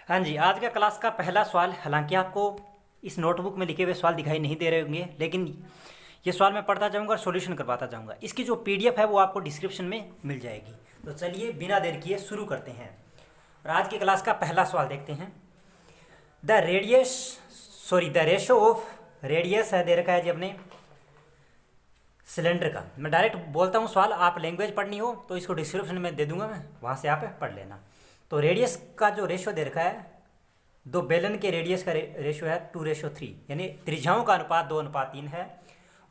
हाँ जी, आज का क्लास का पहला सवाल, हालांकि आपको इस नोटबुक में लिखे हुए सवाल दिखाई नहीं दे रहे होंगे, लेकिन ये सवाल मैं पढ़ता जाऊंगा और सॉल्यूशन करवाता जाऊंगा। इसकी जो पीडीएफ है वो आपको डिस्क्रिप्शन में मिल जाएगी। तो चलिए बिना देर किए शुरू करते हैं और आज की क्लास का पहला सवाल देखते हैं। द रेशो ऑफ रेडियस है दे रखा है जी अपने सिलेंडर का। मैं डायरेक्ट बोलता हूँ सवाल, आप लैंग्वेज पढ़नी हो तो इसको डिस्क्रिप्शन में दे दूंगा, मैं वहाँ से आप पढ़ लेना। तो रेडियस का जो रेशो दे रखा है, दो बेलन के रेडियस का रेशो है 2:3, यानी त्रिज्याओं का अनुपात 2:3 है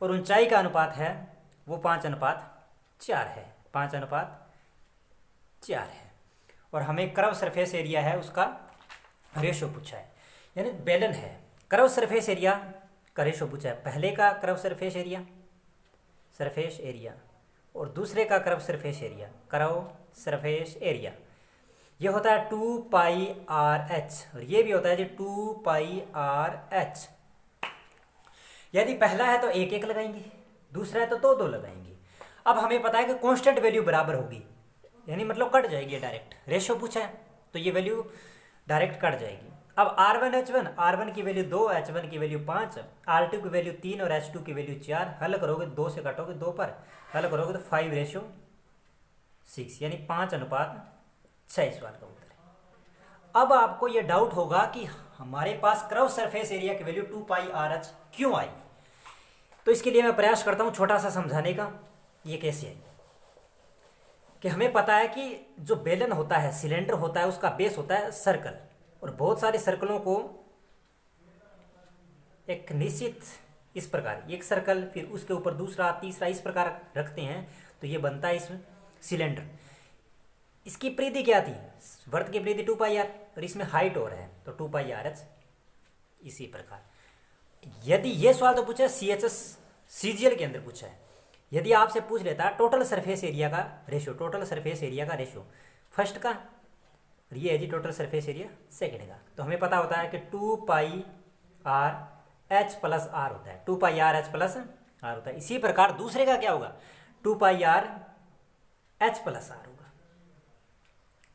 और ऊंचाई का अनुपात है वो 5:4 है। 5:4 है। और हमें कर्व सरफेस एरिया है उसका रेशो पूछा है, यानी बेलन है, कर्व सरफेस एरिया का रेशो पूछा है। पहले का कर्व सरफेस एरिया और दूसरे का कर्व सरफेस एरिया ये होता है 2πr/h और ये भी होता है जी 2πr/h। यदि पहला है तो एक एक लगाएंगे, दूसरा है तो दो दो लगाएंगे। अब हमें पता है कि कांस्टेंट वैल्यू बराबर होगी, यानी मतलब कट जाएगी, डायरेक्ट रेशो पूछा है तो ये वैल्यू डायरेक्ट कट जाएगी। अब R1 की वैल्यू 2, H1 की वैल्यू 5, R2 की वैल्यू 3 और H2 की वैल्यू 4। हल करोगे 2 से काटोगे 2 पर, हल करोगे तो 5:6 यानी 5:6 इस सवाल का उत्तर है। अब आपको ये डाउट होगा कि हमारे पास कर्व सरफेस एरिया की वैल्यू 2πr/h क्यों आई। तो इसके लिए मैं प्रयास करता हूँ छोटा सा समझाने का। ये कैसे है कि हमें पता है कि जो बेलन होता है, सिलेंडर होता है, उसका बेस होता है सर्कल, और बहुत सारे सर्कलों को एक निश्चित इस प्रकार, एक सर्कल फिर उसके ऊपर दूसरा तीसरा इस प्रकार रखते हैं तो ये बनता है इसमें सिलेंडर। इसकी परिधि क्या थी, वर्त की परिधि 2πr और इसमें हाइट और है तो 2πr/h। इसी प्रकार यदि ये सवाल तो पूछा CHS CGL के अंदर पूछा है, यदि आपसे पूछ लेता टोटल सरफेस एरिया का रेशो, फर्स्ट का, और ये है जी टोटल सरफेस एरिया सेकंड का, तो हमें पता होता है कि 2πr/h+r होता है, 2πr/h+r होता है। इसी प्रकार दूसरे का क्या होगा, 2πr/h+r होगा।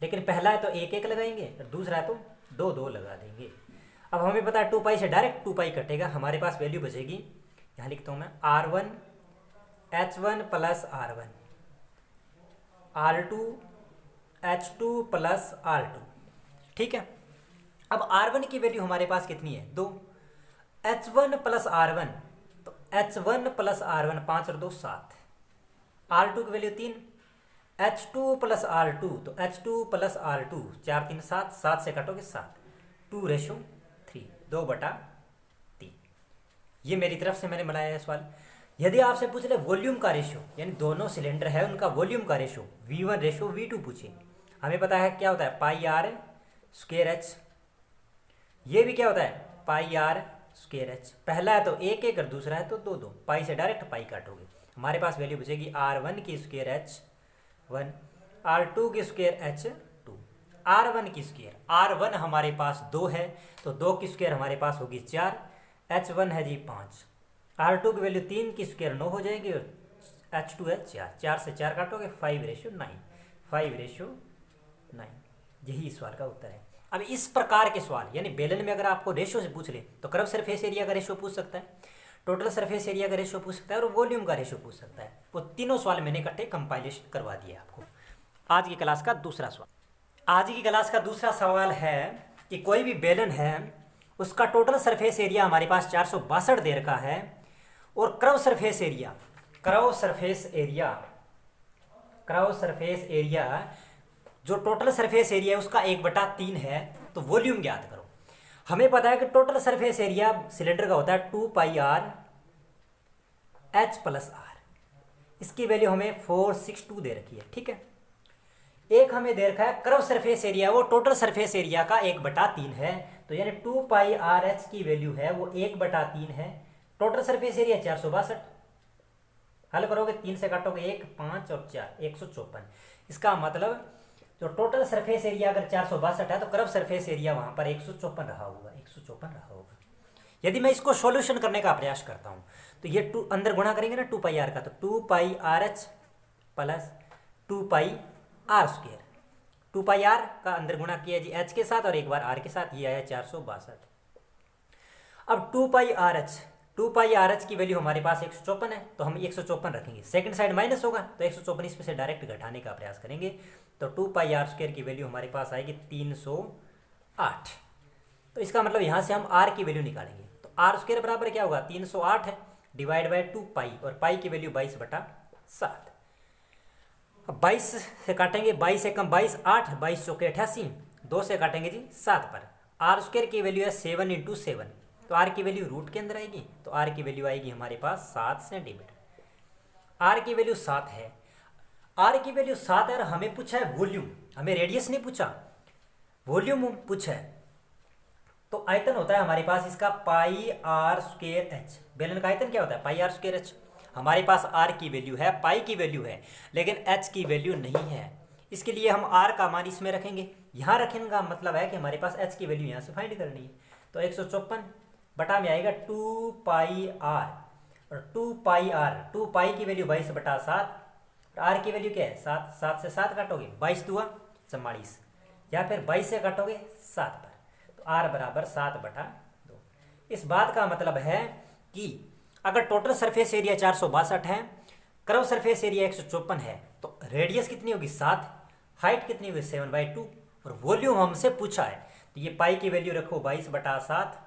लेकिन पहला है तो एक एक लगाएंगे और दूसरा है तो दो दो लगा देंगे। अब हमें पता है 2π से डायरेक्ट 2π कटेगा, हमारे पास वैल्यू बचेगी, यहाँ लिखता हूँ मैं R1 H1+R1 R2 H2+R2, ठीक है। अब R1 की वैल्यू हमारे पास कितनी है, 2, H1+R1 तो H1+R1 5 और 2 7, R2 की वैल्यू 3, H2+R2 तो H2+R2 4 3 7, 7 से कटोगे 7, 2:3 2/3। ये मेरी तरफ से मैंने बनाया है सवाल। यदि आपसे पूछ ले वॉल्यूम का रेशो, यानी दोनों सिलेंडर है उनका वॉल्यूम का रेशो V1:V2 पूछे, हमें पता है क्या होता है πr²h, ये भी क्या होता है πr²h। पहला है तो एक एक और दूसरा है तो दो दो, पाई से डायरेक्ट पाई काटोगे, हमारे पास वैल्यू बचेगी R1² R2² R1²। R1 हमारे पास 2 है तो 2² हमारे पास होगी 4, H1 है जी 5, R2 की वैल्यू 3² 9 हो जाएगी और H2 है 4, 4 से 4 काटोगे 5:9। यही इस सवाल का उत्तर है। अब इस प्रकार के सवाल, यानी बेलन में अगर आपको रेशो से पूछ ले तो कर्व सरफेस एरिया का रेशो पूछ सकता है, टोटल सरफेस एरिया का रेशो पूछ सकता है और वॉल्यूम का रेशो पूछ सकता है। वो तीनों सवाल मैंने इकट्ठे कंपाइलेशन करवा दिए आपको। आज की क्लास का दूसरा सवाल है कि कोई भी बेलन है, उसका टोटल सरफेस एरिया हमारे पास 462 दे रखा है और कर्व सरफेस एरिया जो टोटल सरफेस एरिया है उसका 1/3 है। तो वॉल्यूम ज्ञात करो। हमें पता है कि टोटल सरफेस एरिया सिलेंडर का होता है 2πr/h+r, इसकी वैल्यू हमें 462 दे रखी है, ठीक है। एक हमें दे रखा है कर्व सरफेस एरिया, वो टोटल सरफेस एरिया का 1/3 है, तो यानी 2πr/h की वैल्यू है वो 1/3 है। टोटल सरफेस एरिया 462, हल करोगे 3 से काटोगे 1 5 और 4 154। इसका मतलब जो टोटल सरफेस एरिया अगर 462 है तो कर्व सरफेस एरिया वहां पर 154 रहा होगा। यदि मैं इसको सॉल्यूशन करने का प्रयास करता हूं तो ये अंदर गुणा करेंगे ना 2πr का, तो 2πr/h + 2πr²। 2 पाई आर का अंदर गुणा किया जी एच के साथ और एक बार आर के साथ, ये आया 462। अब 2 पाई आर एच की वैल्यू हमारे पास 154 है, तो हम 154 रखेंगे। सेकंड साइड माइनस होगा तो 154 इसमें से डायरेक्ट घटाने का प्रयास करेंगे, तो 2 पाई आर स्क्वायर की वैल्यू हमारे पास आएगी 308। तो इसका मतलब यहाँ से हम आर की वैल्यू निकालेंगे, तो आर स्क्वायर बराबर क्या होगा 308 है डिवाइड बाई 2 पाई, और पाई की वैल्यू 22/7। अब 22 से काटेंगे, 22 से कम 22 8, 22 चौके 88, 2 से काटेंगे जी 7 पर। आर स्क्वायर की वैल्यू है 7 × 7, तो आर की वैल्यू रूट के अंदर आएगी, तो आर की वैल्यू आएगी हमारे पास 7 सेंटीमीटर। आर की वैल्यू 7 है, आर की वैल्यू 7 है और हमें पूछा है वॉल्यूम, हमें रेडियस नहीं पूछा, वॉल्यूम पूछा है। तो आयतन होता है हमारे पास इसका पाई आर स्क्वायर एच। बेलन का आयतन क्या होता है पाई आर स्क्वायर एच। हमारे पास आर की वैल्यू है, पाई की वैल्यू है, लेकिन एच की वैल्यू नहीं है। इसके लिए हम आर का मान इसमें रखेंगे, यहाँ रखने का मतलब है कि हमारे पास एच की वैल्यू यहाँ से फाइंड करनी है। तो 154 बटा में आएगा 2 पाई आर, और 2 पाई आर, 2 पाई की वैल्यू 22/7, और आर की वैल्यू क्या है 7, 7 से 7 काटोगे 22 दूआ 44, या फिर 22 से काटोगे 7 पर, तो आर बराबर 7/2। इस बात का मतलब है कि अगर टोटल सरफेस एरिया 462 है, कर्व सरफेस एरिया 154 है, तो रेडियस कितनी होगी 7, हाइट कितनी होगी 7/2, और वॉल्यूम हमसे पूछा है, तो ये पाई की वैल्यू रखो 22/7।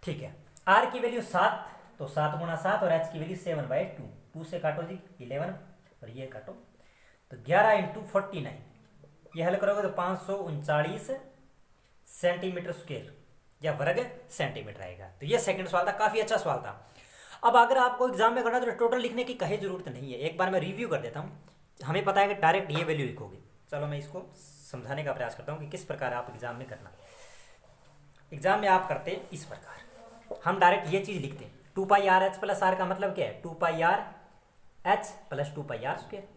ठीक है, आर की वैल्यू 7, तो 7 × 7, और एच की वैल्यू 7/2, 2 से काटो जी 11, और ये काटो, तो 11 × 49, ये हल करोगे तो 539 सेंटीमीटर स्क्वायर या वर्ग सेंटीमीटर आएगा। तो ये सेकंड सवाल था, काफी अच्छा सवाल था। अब अगर आपको एग्जाम में करना तो टोटल लिखने की कहीं जरूरत नहीं है, एक बार मैं रिव्यू कर देता हूँ। हमें पता है कि डायरेक्ट ये वैल्यू लिखोगे, चलो मैं इसको समझाने का प्रयास करता हूँ कि किस प्रकार आप एग्जाम में करना। एग्जाम में आप करते इस प्रकार, हम डायरेक्ट ये चीज लिखते हैं 2 pi R H plus R का मतलब क्या है 2 pi R H plus 2 pi R square,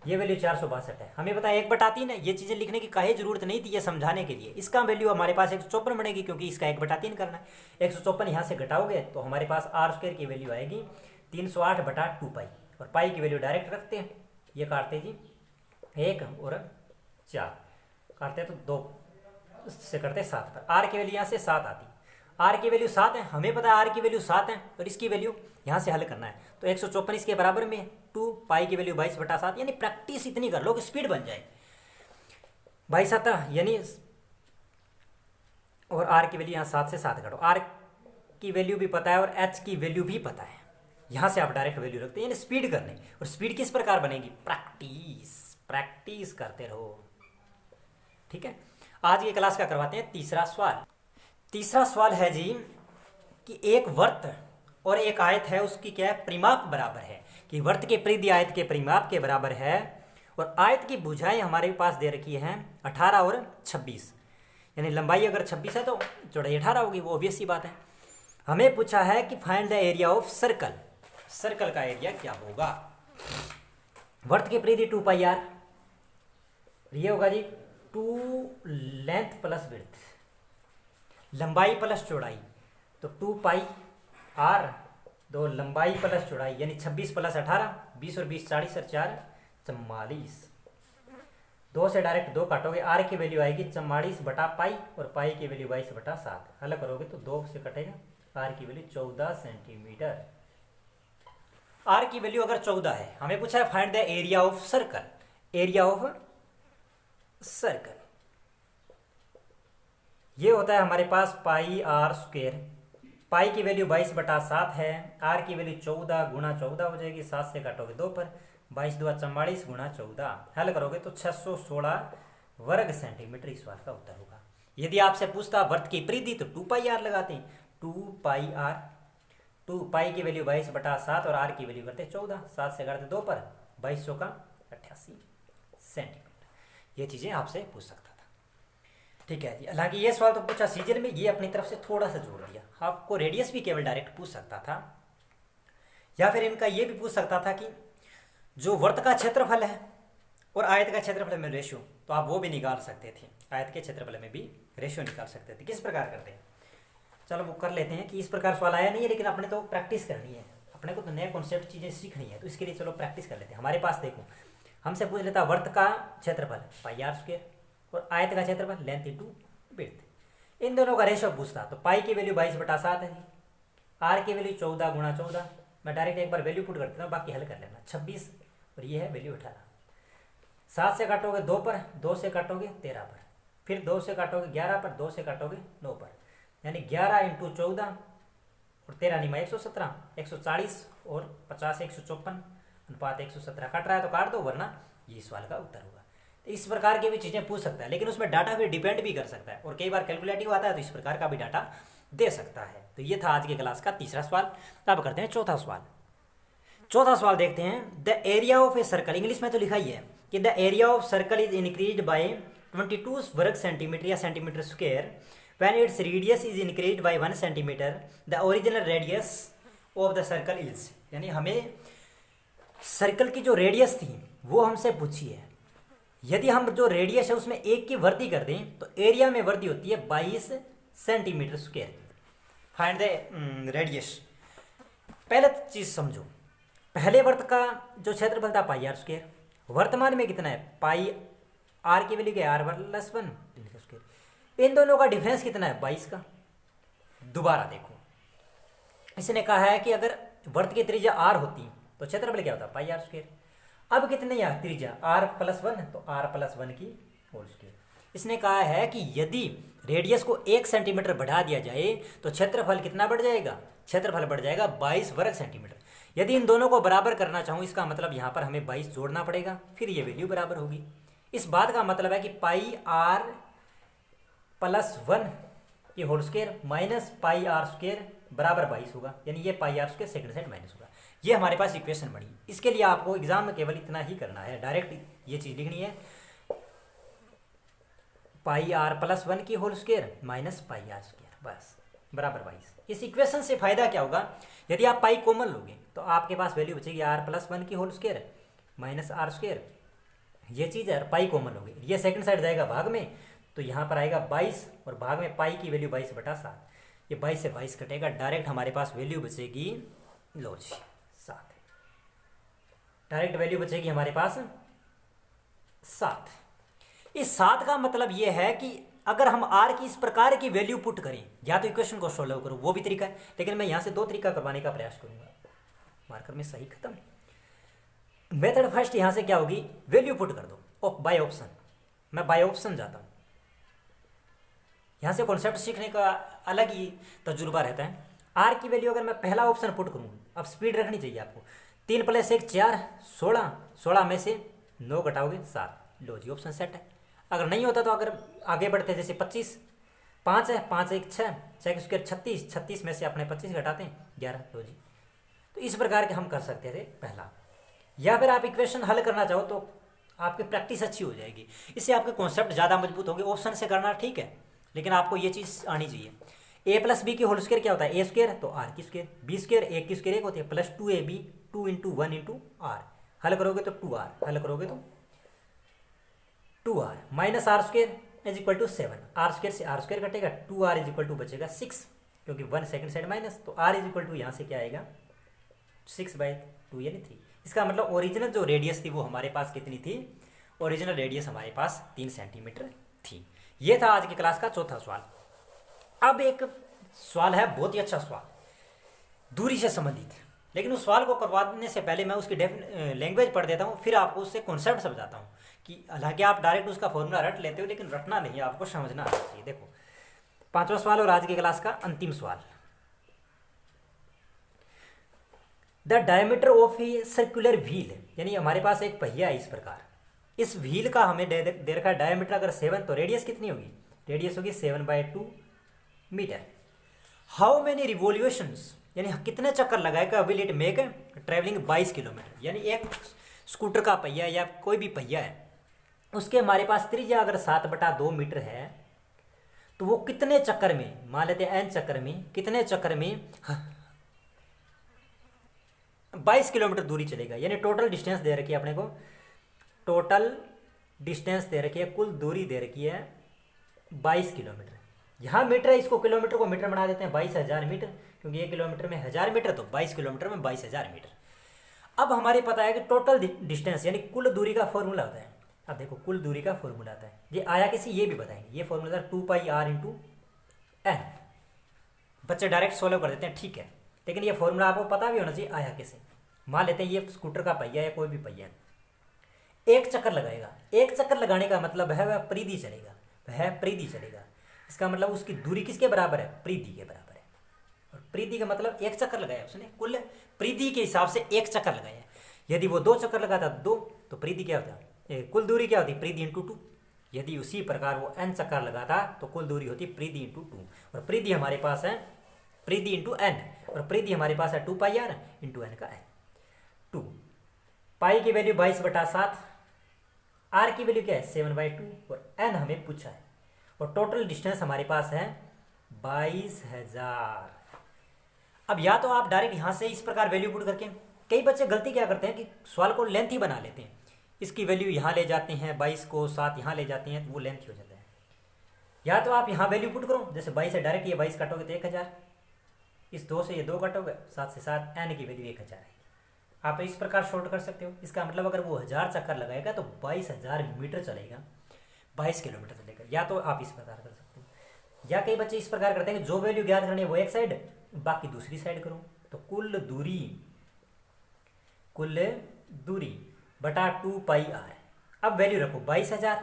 ये वैल्यू 462 है। हमें पता है 1/3 है, ये चीजें लिखने की काहे जरूरत नहीं थी ये समझाने के लिए। इसका वैल्यू हमारे पास 154 बनेगी क्योंकि इसका 1/3 करना है। 154 यहाँ से घटाओगे तो हमारे पास आर स्क्वायर की वैल्यू आएगी 308/2 पाई, और पाई की वैल्यू डायरेक्ट रखते हैं, ये काटते जी 1 और 4 काटते हैं, तो 2 से करते 7 पर, आर की वैल्यू यहाँ से 7 आती, आर की वैल्यू 7 है, हमें पता है आर की वैल्यू 7 है, और इसकी वैल्यू यहाँ से हल करना है, तो 154 इसके बराबर में 2 पाई की वैल्यू 22/7, यानी प्रैक्टिस इतनी कर लो कि स्पीड बन जाए 22 यानी, और आर की वैल्यू यहाँ 7 से 7 काटो, आर की वैल्यू भी पता है और एच की वैल्यू भी पता है, यहाँ से आप डायरेक्ट वैल्यू रखते हैं, यानी स्पीड करने। और स्पीड किस प्रकार बनेगी प्रैक्टिस करते रहो। ठीक है, आज की क्लास का करवाते हैं तीसरा सवाल। तीसरा सवाल है जी कि एक वर्त और एक आयत है, उसकी क्या है परिमाप बराबर है, कि वर्त के परिधि आयत के परिमाप के बराबर है, और आयत की भुजाएं हमारे पास दे रखी हैं 18 और 26, यानी लंबाई अगर 26 है तो चौड़ाई 18 होगी, वो ऑब्वियस सी बात है। हमें पूछा है कि find the area of circle, circle का एरिया क्या होगा। वर्त की परिधि 2 पाई आर, ये होगा जी 2 लेंथ प्लस विड्थ, लंबाई प्लस चौड़ाई, तो 2 पाई आर, 2 लंबाई प्लस चौड़ाई, यानी 26 + 18 20 और 20 40 और 4 44, 2 से डायरेक्ट 2 काटोगे, आर की वैल्यू आएगी 44/पाई, और पाई की वैल्यू 22/7, हल करोगे तो 2 से कटेगा, आर की वैल्यू 14 सेंटीमीटर। आर की वैल्यू अगर 14 है, हमें पूछा है find the area of circle, area of circle ये होता है हमारे पास पाई आर स्क्वायर, पाई की वैल्यू 22/7 है, आर की वैल्यू 14 × 14 हो जाएगी, 7 से काटोगे 2 पर, 22 दूआ 44 × 14, हल करोगे तो 616 वर्ग सेंटीमीटर इस बार का उत्तर होगा। यदि आपसे पूछता वर्त की परिधि तो 2 पाई आर लगाते हैं, 2 पाई आर, 2 पाई की वैल्यू 22/7 और आर की वैल्यू करते 14, 7 से काटते 2 पर, 22 का 88 सेंटीमीटर। ये चीजें आपसे पूछ सकता था। ठीक है जी, हालांकि ये सवाल तो पूछा सीजन में, ये अपनी तरफ से थोड़ा सा जोड़ दिया। आपको रेडियस भी केवल डायरेक्ट पूछ सकता था, या फिर इनका ये भी पूछ सकता था कि जो वर्त का क्षेत्रफल है और आयत का क्षेत्रफल में रेशियो, तो आप वो भी निकाल सकते थे, आयत के क्षेत्रफल में भी रेशियो निकाल सकते थे। किस प्रकार करते हैं, चलो वो कर लेते हैं कि इस प्रकार सवाल आया नहीं है, लेकिन अपने तो प्रैक्टिस करनी है, अपने को तो नए कॉन्सेप्ट चीज़ें सीखनी है, तो इसके लिए चलो प्रैक्टिस कर लेते हैं। हमारे पास देखो, हमसे पूछ लेता वर्त का क्षेत्रफल पाई आर स्क्वायर और आयत का क्षेत्रफल लेंथ इंटू विड्थ। इन दोनों का रेशो पूछता तो पाई की वैल्यू 22/7 है, आर की वैल्यू 14 × 14। मैं डायरेक्ट एक बार वैल्यू पुट कर देता हूँ, बाकी हल कर लेना। 26 और ये है वैल्यू 18। 7 से काटोगे 2 पर, 2 से काटोगे 13 पर, फिर 2 से काटोगे 11 पर, 2 से काटोगे 9 पर, यानी 11 × 14 और 13 निमा 117, 140 और 50 154 अनुपात 117 काट रहा है तो काट दो, वरना ये सवाल का उत्तर होगा। तो इस प्रकार की भी चीज़ें पूछ सकता है, लेकिन उसमें डाटा भी डिपेंड भी कर सकता है और कई बार कैलकुलेटिव आता है तो इस प्रकार का भी डाटा दे सकता है। तो ये था आज की क्लास का तीसरा सवाल। अब करते हैं चौथा सवाल। चौथा सवाल देखते हैं। The area of a circle, English में तो लिखा ही है कि the area of circle is increased by 22 वर्ग सेंटीमीटर या centimetre square when its radius is increased by 1 centimetre. The original radius of the circle is, यानी हमें सर्कल की जो रेडियस थी वो हमसे पूछी है। यदि हम जो रेडियस है उसमें 1 की वृद्धि कर दें तो एरिया में वृद्धि होती है 22 centimetre square. Find the radius. पहले चीज समझो, पहले वर्त का जो क्षेत्रफल था पाई आर स्क्वायर, वर्तमान में कितना है पाई आर की वैल्यू क्या है r+1 स्क्वायर। इन दोनों का डिफरेंस कितना है 22 का। दोबारा देखो, इसने कहा है कि अगर वर्त की त्रिज्या r होती तो क्षेत्रफल क्या होता पाई आर स्क्वायर। अब कितने यहाँ त्रिज्या r+1 तो r+1 की होल स्क्वायर। इसने कहा है कि यदि रेडियस को 1 सेंटीमीटर बढ़ा दिया जाए तो क्षेत्रफल कितना बढ़ जाएगा, क्षेत्रफल बढ़ जाएगा 22 वर्ग सेंटीमीटर। यदि इन दोनों को बराबर करना चाहूँ, इसका मतलब यहाँ पर हमें 22 जोड़ना पड़ेगा, फिर ये वैल्यू बराबर होगी। इस बात का मतलब है कि पाई r+1 की whole square minus pi R square बराबर 22 होगा, यानी ये pi R square second side minus होगा। ये हमारे पास इक्वेशन बनी। इसके लिए आपको एग्जाम में केवल इतना ही करना है, डायरेक्ट ये चीज़ लिखनी है पाई r+1 की whole square minus pi R square, बस बराबर 22। इस इक्वेशन से फायदा क्या होगा, यदि आप पाई कॉमन लोगे तो आपके पास वैल्यू बचेगी r+1 की whole square minus R square. ये चीज़ है, पाई कॉमन लोगे, ये सेकंड साइड जाएगा भाग में तो यहाँ पर आएगा 22 और भाग में पाई की वैल्यू 22/7। ये 22 से 22 कटेगा, डायरेक्ट हमारे पास वैल्यू बचेगी, लो जी 7। डायरेक्ट वैल्यू बचेगी हमारे पास 7। इस 7 का मतलब ये है कि अगर हम r की इस प्रकार की वैल्यू पुट करें, या तो इक्वेशन को सोल्व करो, वो भी तरीका है, लेकिन मैं यहाँ से 2 तरीका करवाने का प्रयास करूंगा। मार्कर में सही खत्म। मेथड फर्स्ट यहाँ से क्या होगी, वैल्यू पुट कर दो बाय ऑप्शन। मैं बाय ऑप्शन जाता हूँ। यहाँ से कॉन्सेप्ट सीखने का अलग ही तजुर्बा रहता है। r की वैल्यू अगर मैं पहला ऑप्शन पुट करूँ, अब स्पीड रखनी चाहिए आपको, 3 + 1 4 16, 16 में से 9 घटाओगे 7, लो जी ऑप्शन सेट है। अगर नहीं होता तो अगर आगे बढ़ते जैसे 25, 5 है, 5 1 6, 6 स्क्वायर 36, 36 में से अपने 25 घटाते हैं 11, लो जी। तो इस प्रकार के हम कर सकते थे पहला। या फिर आप इक्वेशन हल करना चाहो तो आपकी प्रैक्टिस अच्छी हो जाएगी, इससे आपके कॉन्सेप्ट ज़्यादा मजबूत होंगे। ऑप्शन से करना ठीक है, लेकिन आपको ये चीज़ आनी चाहिए। a+b की होल स्क्वायर क्या होता है, a स्क्वायर तो r की स्क्वायर, b स्क्वायर 1 की स्क्वायर 1 होती है, प्लस 2ab 2 × 1 × r। हल करोगे तो 2r, हल करोगे तो 2r minus R square is equal to 7। R square से आर स्क्वायर कटेगा, 2r इज इक्वल टू बचेगा 6, क्योंकि 1 सेकंड साइड माइनस, तो r इज इक्वल टू यहाँ से क्या आएगा 6/2 यानी 3। इसका मतलब ओरिजिनल जो रेडियस थी वो हमारे पास कितनी थी, ओरिजिनल रेडियस हमारे पास 3 सेंटीमीटर थी। ये था आज की क्लास का चौथा सवाल। अब एक सवाल है, बहुत ही अच्छा सवाल, दूरी से संबंधित, लेकिन उस सवाल को करवाने से पहले मैं उसकी लैंग्वेज पढ़ देता हूँ, फिर आपको उससे कॉन्सेप्ट समझाता हूँ कि हालांकि आप डायरेक्ट उसका फॉर्मूला रट लेते हो, लेकिन रटना नहीं, आपको समझना आना चाहिए। देखो 5वां सवाल और आज की क्लास का अंतिम सवाल। The diameter of a circular wheel, यानी हमारे पास एक पहिया है इस प्रकार, इस व्हील का हमें दे रखा है डायमीटर अगर 7, तो रेडियस कितनी होगी, रेडियस होगी 7/2 मीटर। हाउ मेनी रिवोल्यूशंस, यानी कितने चक्कर लगाएगा will it make travelling 22 kilometre. यानी एक स्कूटर का पहिया या कोई भी पहिया है, उसके हमारे पास त्रिज्या अगर 7/2 मीटर है, तो वो कितने चक्कर में, मान लेते हैं n चक्कर में, कितने चक्कर में 22 किलोमीटर दूरी चलेगा। यानी टोटल डिस्टेंस दे रखी है अपने को, टोटल डिस्टेंस दे रखी है, कुल दूरी दे रखी है 22 किलोमीटर। यहाँ मीटर है, इसको किलोमीटर को मीटर बना देते हैं, 22,000 मीटर, क्योंकि 1 किलोमीटर में 1000 मीटर, तो 22 किलोमीटर में 22,000 मीटर। अब हमारे पता है कि टोटल डिस्टेंस यानी कुल दूरी का फॉर्मूला होता है। अब देखो कुल दूरी का फॉर्मूला आता है, ये आया किसी, ये भी बताएंगे। ये फॉर्मूला 2πr इंटू एन। बच्चे डायरेक्ट सोल्व कर देते हैं, ठीक है, लेकिन ये फॉर्मूला आपको पता भी होना चाहिए आया किसे। मान लेते हैं ये स्कूटर का पहिया या कोई भी पहिया, एक चक्कर लगाएगा। एक चक्कर लगाने का मतलब है वह परिधि चलेगा, वह परिधि चलेगा। इसका मतलब उसकी दूरी किसके बराबर है, परिधि के बराबर है। और परिधि का मतलब एक चक्कर लगाया उसने, कुल परिधि के हिसाब से एक चक्कर लगाया। यदि वो 2 चक्कर लगाता दो, तो परिधि क्या होता, कुल दूरी क्या होती, परिधि इंटू 2। यदि उसी प्रकार वो n चक्कर लगाता तो कुल दूरी होती परिधि इंटू 2। और परिधि हमारे पास है परिधि इंटू एन, और परिधि हमारे पास है 2πr इंटू एन का n। 2 पाई की वैल्यू 22/7, आर की वैल्यू क्या है 7/2, और एन हमें पूछा है। और टोटल डिस्टेंस हमारे पास है 22,000। अब या तो आप डायरेक्ट यहाँ से इस प्रकार वैल्यू पुट करके, कई बच्चे गलती क्या करते हैं कि सवाल को लेंथ ही बना लेते हैं। इसकी वैल्यू यहाँ ले जाते हैं, 22 को 7 यहाँ ले जाते हैं, तो वो लेंथ ही हो जाता है। या तो आप यहाँ वैल्यू पुट करो, जैसे 22 से डायरेक्ट ये 22 काटोगे तो 1000, इस 2 से ये 2 काटोगे, 7 से 7, एन की वैल्यू 1000 है। आप इस प्रकार शॉर्ट कर सकते हो। इसका मतलब अगर वो 1000 चक्कर लगाएगा तो 22,000 मीटर चलेगा, 22 किलोमीटर चलेगा। या तो आप इस प्रकार कर सकते हो, या कई बच्चे इस प्रकार करते हैं कि जो वैल्यू ज्ञात करनी है वो एक साइड, बाकी दूसरी साइड करो। तो कुल दूरी बटा 2πr। अब वैल्यू रखो 22,000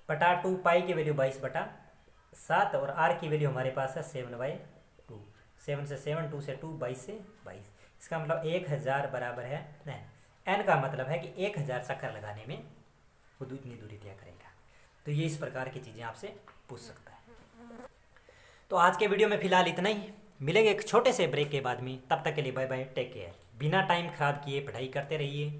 बटा 2π की वैल्यू 22/7, और r की वैल्यू हमारे पास है 7/2। 7 से 7, 2 से 2, 22 से 22। इसका मतलब 1000 बराबर है n का मतलब है कि 1000 चक्कर लगाने में वो इतनी दूरी तय करेगा। तो ये इस प्रकार की चीज़ें आपसे पूछ सकता है। तो आज के वीडियो में फिलहाल इतना ही, मिलेंगे एक छोटे से ब्रेक के बाद में। तब तक के लिए बाय बाय, टेक केयर। बिना टाइम खराब किए पढ़ाई करते रहिए।